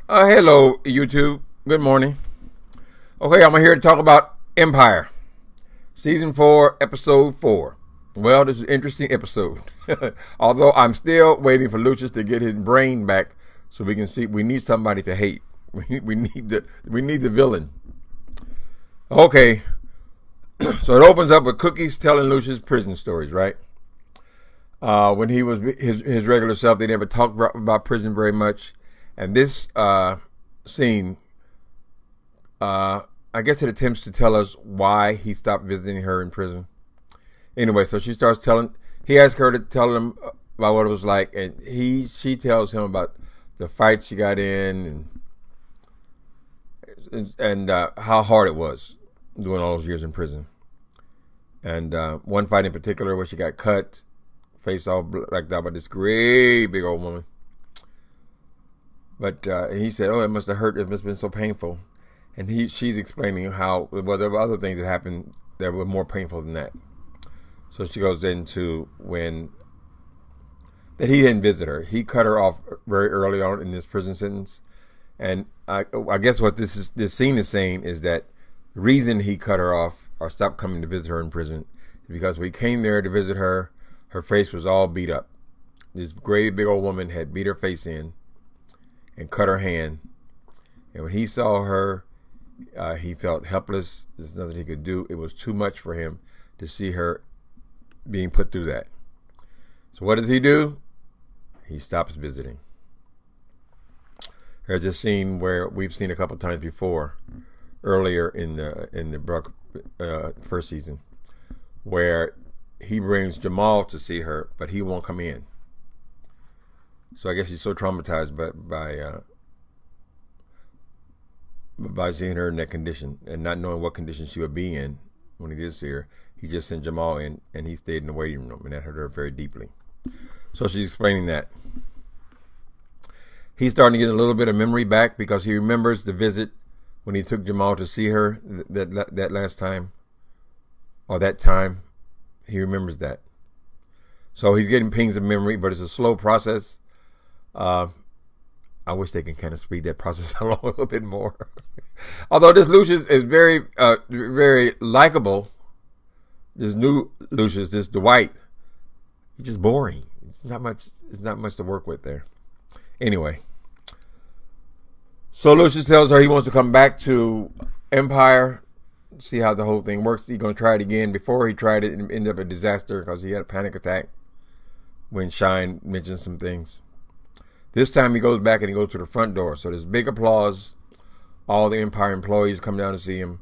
Hello, YouTube. Good morning. Okay, I'm here to talk about Empire, Season 4, Episode 4. Well, this is an interesting episode. Although I'm still waiting for Lucious to get his brain back so we can see. We need somebody to hate. We need the villain. Okay, so it opens up with Cookies telling Lucious prison stories, right? When he was his regular self, they never talked about prison very much. And this scene, I guess it attempts to tell us why he stopped visiting her in prison. Anyway, so she starts telling, he asks her to tell him about what it was like, and she tells him about the fights she got in and how hard it was doing all those years in prison. And one fight in particular where she got cut, face all blacked out by this great big old woman. But he said, "Oh, it must have hurt. It must have been so painful." And she's explaining how there were other things that happened that were more painful than that. So she goes into that he didn't visit her. He cut her off very early on in this prison sentence. And I guess what this scene is saying is that the reason he cut her off or stopped coming to visit her in prison is because when he came there to visit her, her face was all beat up. This great big old woman had beat her face in and cut her hand. And when he saw her, he felt helpless. There's nothing he could do. It was too much for him to see her being put through that. So what does he do? He stops visiting. There's a scene where we've seen a couple times before, earlier in the first season, where he brings Jamal to see her, but he won't come in. So I guess he's so traumatized by seeing her in that condition and not knowing what condition she would be in when he did see her. He just sent Jamal in, and he stayed in the waiting room, and that hurt her very deeply. So she's explaining that. He's starting to get a little bit of memory back because he remembers the visit when he took Jamal to see her that last time, or that time. He remembers that. So he's getting pings of memory, but it's a slow process. I wish they can kind of speed that process along a little bit more. Although this Lucious is very, very likable. This new Lucious, this Dwight, he's just boring. It's not much to work with there. Anyway, so Lucious tells her he wants to come back to Empire, see how the whole thing works. He's going to try it again. Before he tried it, it ended up a disaster because he had a panic attack when Shine mentioned some things. This time he goes back and he goes to the front door. So there's big applause. All the Empire employees come down to see him.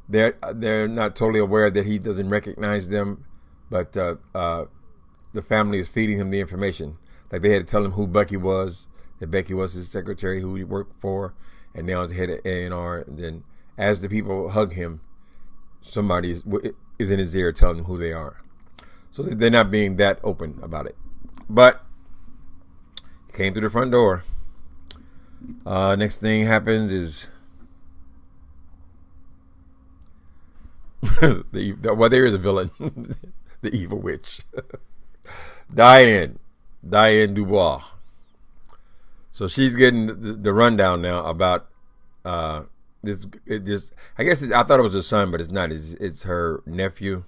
They're not totally aware that he doesn't recognize them, but the family is feeding him the information. Like they had to tell him who Becky was, that Becky was his secretary who he worked for, and now the head of A&R. And then as the people hug him, somebody is in his ear telling him who they are. So they're not being that open about it. But he came through the front door. Next thing happens is there is a villain, the evil witch, Diane Dubois. So she's getting the rundown now about this. I guess I thought it was her son, but it's not. It's her nephew.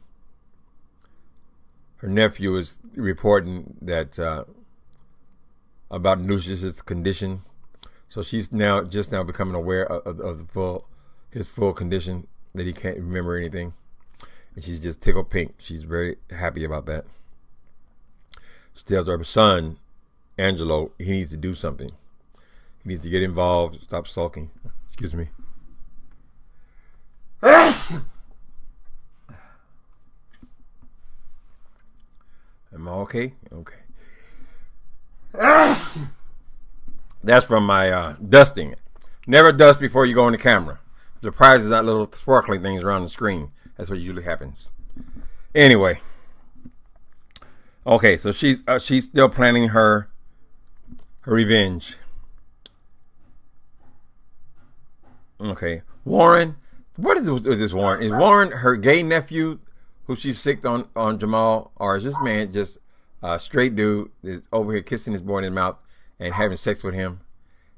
Her nephew is reporting that about Lucious's condition. So she's just now becoming aware of his full condition, that he can't remember anything. And she's just tickled pink. She's very happy about that. She tells her son, Angelo, he needs to do something. He needs to get involved, stop sulking. Excuse me. Am I okay? Okay. That's from my dusting. Never dust before you go on the camera. I'm surprised there's not little sparkly things around the screen. That's what usually happens. Anyway. Okay, so she's still planning her revenge. Okay. Warren. What is this Warren? Is Warren her gay nephew who she sicked on Jamal? Or is this man just a straight dude is over here kissing his boy in the mouth and having sex with him?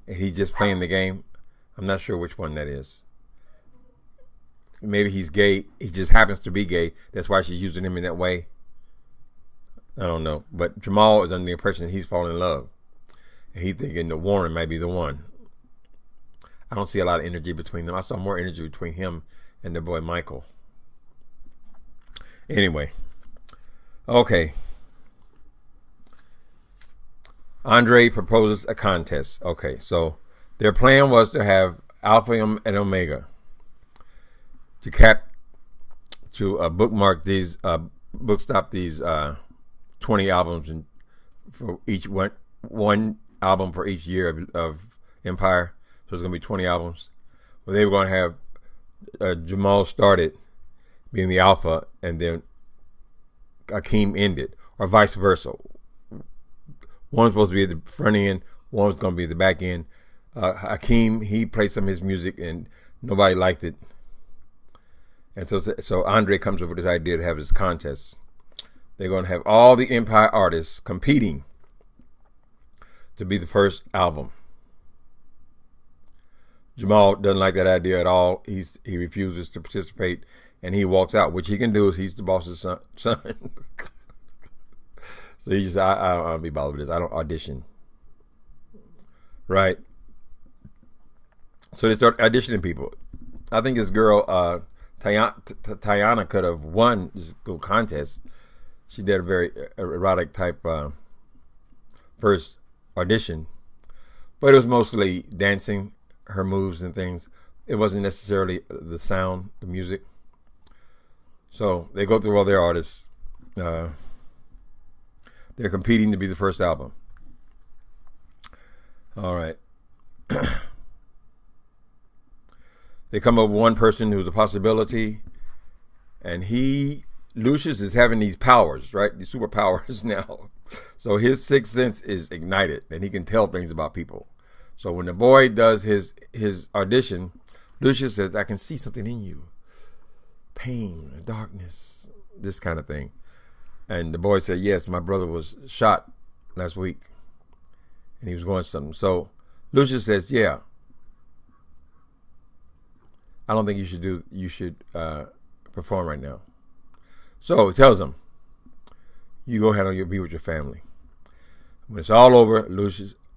and he's just playing the game. I'm not sure which one that is. Maybe he's gay. He just happens to be gay. That's why she's using him in that way. I don't know. But Jamal is under the impression that he's falling in love. And he's thinking that Warren might be the one. I don't see a lot of energy between them. I saw more energy between him and the boy Michael. Anyway. Okay. Andre proposes a contest. Okay, so their plan was to have Alpha and Omega to bookmark these, bookstop these 20 albums, and for each one album for each year of Empire. So it's going to be 20 albums. Well, they were going to have Jamal started being the Alpha, and then Akeem ended, or vice versa. One was supposed to be at the front end, one was going to be at the back end. Akeem, he played some of his music, and nobody liked it. And so Andre comes up with this idea to have this contest. They're going to have all the Empire artists competing to be the first album. Jamal doesn't like that idea at all. He refuses to participate, and he walks out, which he can do, is he's the boss's son. So he just, I don't be bothered with this. I don't audition. Right? So they start auditioning people. I think this girl, Tiana, could have won this little contest. She did a very erotic type first audition, but it was mostly dancing, her moves and things. It wasn't necessarily the sound, the music. So they go through all their artists. They're competing to be the first album. All right. They come up with one person who's a possibility, and Lucious is having these powers, right? These superpowers now. So his sixth sense is ignited, and he can tell things about people. So when the boy does his audition, Lucious says, "I can see something in you. Pain, darkness, this kind of thing." And the boy said, "Yes, my brother was shot last week, and he was going something." So Lucious says, "Yeah, I don't think you should perform right now." So he tells him, "You go ahead and be with your family. When it's all over,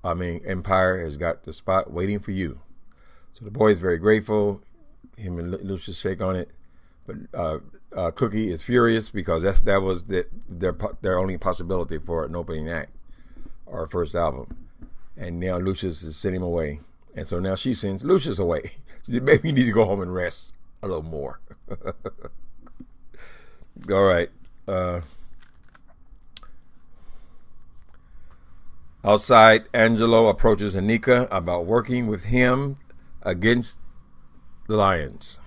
Empire has got the spot waiting for you." So the boy is very grateful. Him and Lucious shake on it, but Cookie is furious because that was their only possibility for an opening act or first album, and now Lucious is sending him away, and so now she sends Lucious away. She said, "Maybe you need to go home and rest a little more." All right. Outside, Angelo approaches Anika about working with him against the Lions.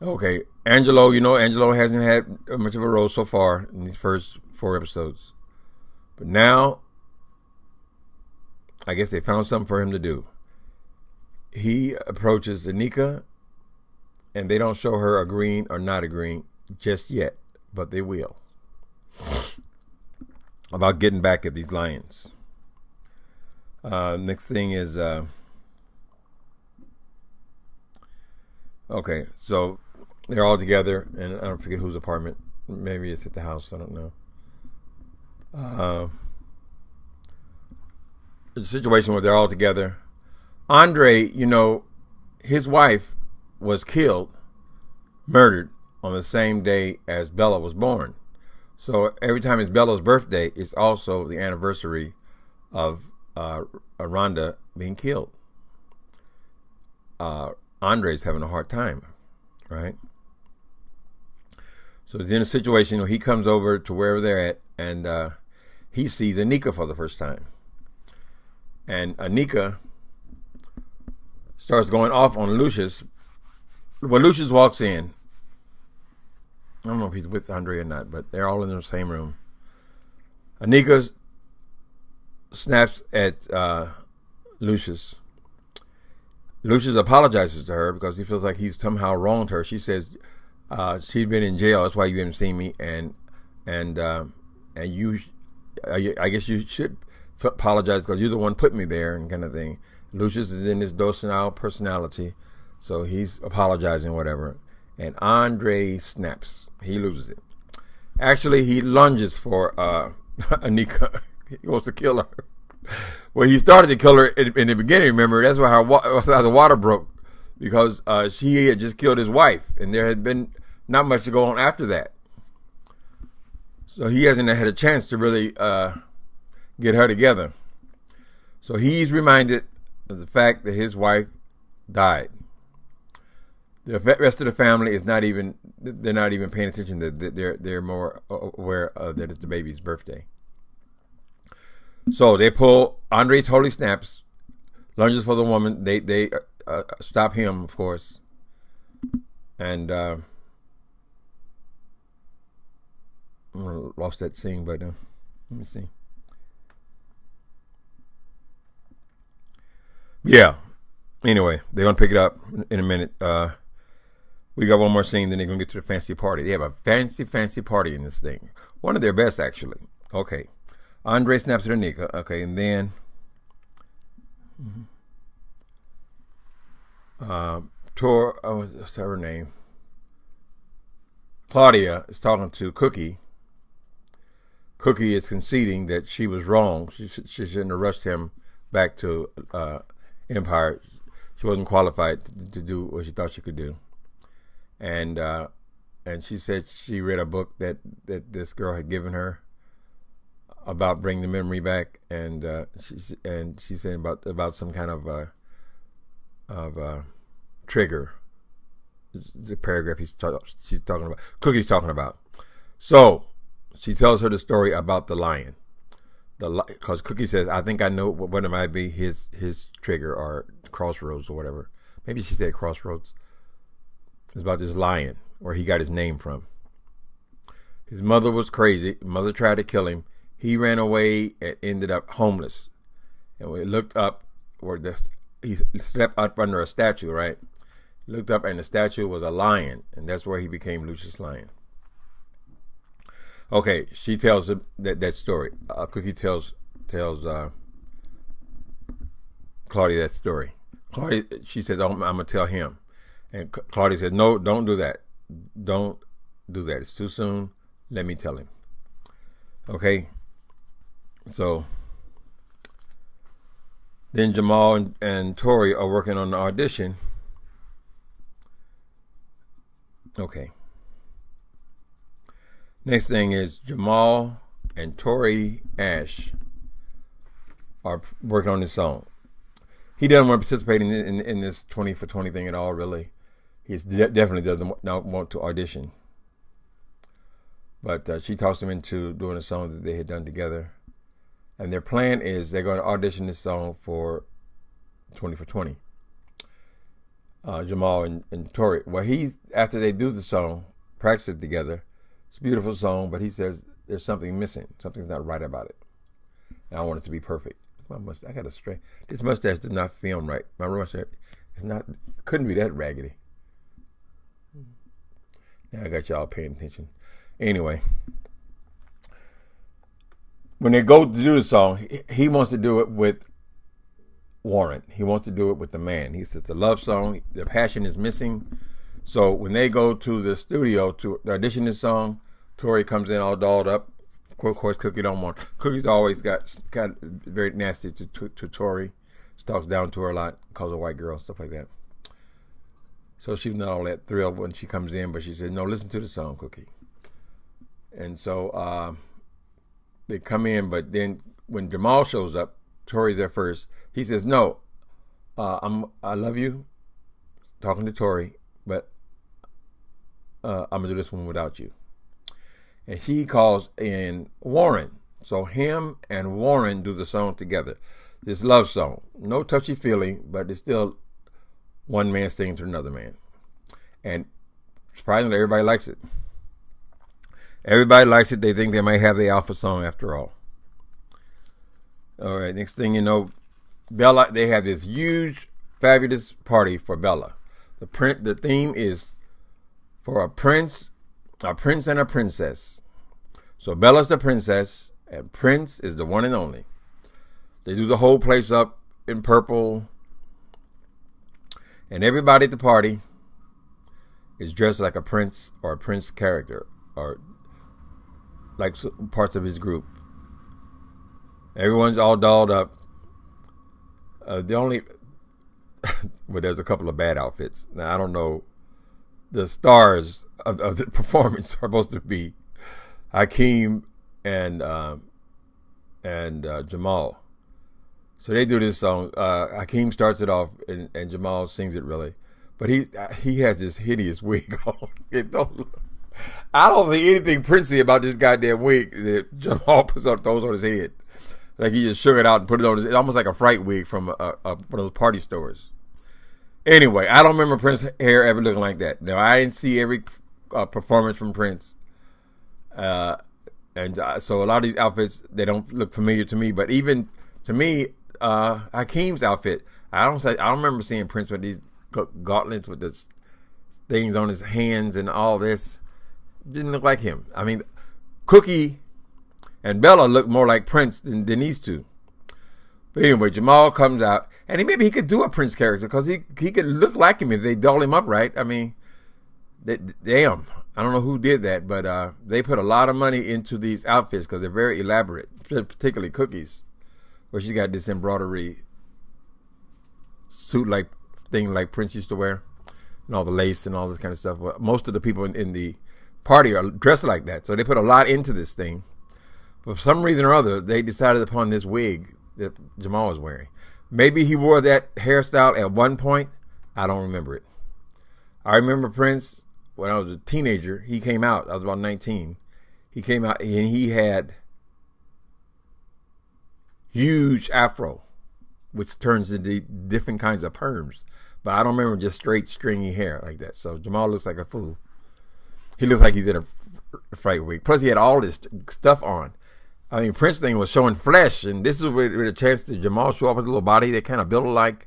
Okay, Angelo hasn't had much of a role so far in these first 4 episodes. But now, I guess they found something for him to do. He approaches Anika, and they don't show her agreeing or not agreeing just yet, but they will. About getting back at these Lions. Next thing is, okay, so they're all together, and I don't forget whose apartment. Maybe it's at the house, I don't know. The situation where they're all together. Andre, his wife was murdered on the same day as Bella was born. So every time it's Bella's birthday, it's also the anniversary of Rhonda being killed. Andre's having a hard time, right? So it's in a situation where he comes over to wherever they're at, and he sees Anika for the first time. And Anika starts going off on Lucious. When Lucious walks in, I don't know if he's with Andre or not, but they're all in the same room. Anika snaps at Lucious. Lucious apologizes to her because he feels like he's somehow wronged her. She says she's been in jail. That's why you haven't seen me, and you, I guess you should apologize because you're the one put me there and kind of thing. Lucious is in his docile personality, so he's apologizing, whatever. And Andre snaps. He loses it. Actually, he lunges for Anika. He wants to kill her. Well, he started to kill her in the beginning, remember? That's why how the water broke, because she had just killed his wife, and there had been not much to go on after that. So he hasn't had a chance to really get her together. So he's reminded of the fact that his wife died. The rest of the family is not even, they're not even paying attention. They're more aware that it's the baby's birthday. So they pull, Andre totally snaps, lunges for the woman. They stop him, of course. And lost that scene, but let me see. Yeah. Anyway, they're going to pick it up in a minute. We got one more scene, then they're going to get to the fancy party. They have a fancy party in this thing. One of their best, actually. Okay. Andre snaps at Anika. Okay, and then what's her name? Claudia is talking to Cookie. Cookie is conceding that she was wrong. She shouldn't have rushed him back to Empire. She wasn't qualified to do what she thought she could do. And she said she read a book that this girl had given her about bringing the memory back, and she said about some kind of trigger. It's a paragraph she's talking about. Cookie's talking about. So she tells her the story about the lion. Because Cookie says, I think I know what it might be, his trigger or crossroads or whatever. Maybe she said crossroads. It's about this lion, where he got his name from. His mother was crazy. Mother tried to kill him. He ran away and ended up homeless. And we looked up, he slept up under a statue, right? Looked up and the statue was a lion, and that's where he became Lucious Lion. Okay, she tells him that story. Cookie tells Claudia that story. Claudia, she says, I'm gonna tell him, and Claudia says, no, don't do that. Don't do that. It's too soon. Let me tell him. Okay. So then Jamal and Tori are working on the audition. Okay. Next thing is Jamal and Tori Ash are working on this song. He doesn't want to participate in this 20 for 20 thing at all, really. He definitely doesn't not want to audition. But she talks him into doing a song that they had done together. And their plan is they're going to audition this song for 20 for 20. Jamal and Tori. Well, after they do the song, practice it together. It's a beautiful song, but he says there's something missing. Something's not right about it. And I want it to be perfect. I got a straight. This mustache did not film right. My mustache couldn't be that raggedy. Now I got y'all paying attention. Anyway, when they go to do the song, he wants to do it with Warren. He wants to do it with the man. He says the love song, the passion is missing. So when they go to the studio to audition this song, Tori comes in all dolled up. Of course, Cookie don't want. Cookie's always got very nasty to Tori. She talks down to her a lot, calls her a white girl, stuff like that. So she's not all that thrilled when she comes in, but she said, no, listen to the song, Cookie. And so they come in, but then when Jamal shows up, Tori's there first. He says, no, I love you, talking to Tori, but I'm going to do this one without you. And he calls in Warren. So him and Warren do the song together. This love song. No touchy-feely, but it's still one man singing to another man. And surprisingly, everybody likes it. Everybody likes it. They think they might have the alpha song after all. All right, next thing you know, Bella, they have this huge, fabulous party for Bella. The theme is for a prince and a princess. So Bella's the princess, and Prince is the one and only. They do the whole place up in purple. And everybody at the party is dressed like a Prince or a Prince character, or like parts of his group. Everyone's all dolled up. The only, well, there's a couple of bad outfits. Now, I don't know. The stars of the performance are supposed to be Hakeem and Jamal. So they do this song. Hakeem starts it off, and Jamal sings it really, but he has this hideous wig on. I don't see anything princely about this goddamn wig that Jamal throws on his head. Like he just shook it out and put it on his. It's almost like a fright wig from one of those party stores. Anyway, I don't remember Prince's hair ever looking like that. Now, I didn't see every performance from Prince. So a lot of these outfits, they don't look familiar to me. But even to me, Hakeem's outfit, I don't remember seeing Prince with these gauntlets with the things on his hands and all this. Didn't look like him. I mean, Cookie and Bella look more like Prince than these two. But anyway, Jamal comes out, and maybe he could do a Prince character because he could look like him if they doll him up right. I mean, damn, I don't know who did that, but they put a lot of money into these outfits because they're very elaborate, particularly Cookie's, where she's got this embroidery suit like thing like Prince used to wear, and all the lace and all this kind of stuff. Well, most of the people in the party are dressed like that, so they put a lot into this thing. But for some reason or other, they decided upon this wig that Jamal was wearing. Maybe he wore that hairstyle at one point. I don't remember it. I remember Prince when I was a teenager. He came out. I was about 19. He came out and he had huge afro, which turns into different kinds of perms. But I don't remember just straight stringy hair like that. So Jamal looks like a fool. He looks like he's in a fright wig. Plus he had all this stuff on. I mean, Prince thing was showing flesh, and this is with a chance to Jamal show off his little body. They kind of built alike,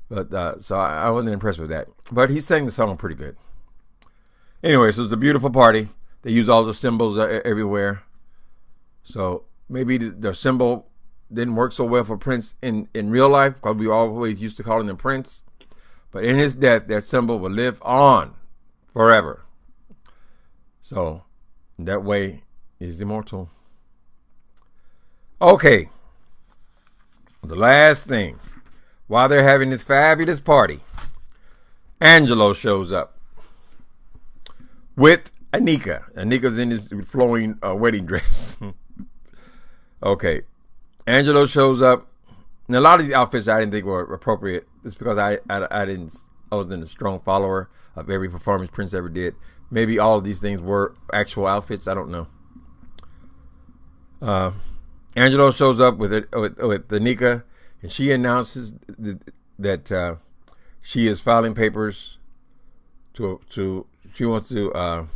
but so I wasn't impressed with that. But he sang the song pretty good. Anyway, so it's a beautiful party. They use all the symbols everywhere. So maybe the symbol didn't work so well for Prince in real life because we always used to call him Prince. But in his death, that symbol will live on forever. So that way he's immortal. Okay, the last thing, while they're having this fabulous party, Angelo shows up with Anika. Anika's in his flowing wedding dress. Okay, Angelo shows up. Now, a lot of these outfits I didn't think were appropriate. It's because I wasn't a strong follower of every performance Prince ever did. Maybe all of these things were actual outfits. I don't know. Angelo shows up with Anika, and she announces that she is filing papers she wants to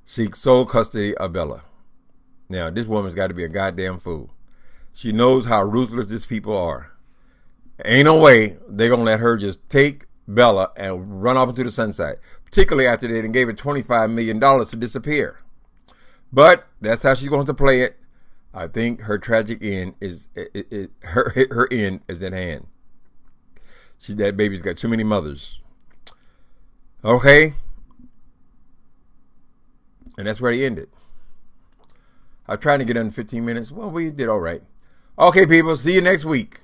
seek sole custody of Bella. Now, this woman's got to be a goddamn fool. She knows how ruthless these people are. Ain't no way they're going to let her just take Bella and run off into the sunset, particularly after they gave her $25 million to disappear. But that's how she's going to play it. I think her tragic end her end is at hand. That baby's got too many mothers. Okay? And that's where he ended. I tried to get under 15 minutes. Well, we did all right. Okay, people. See you next week.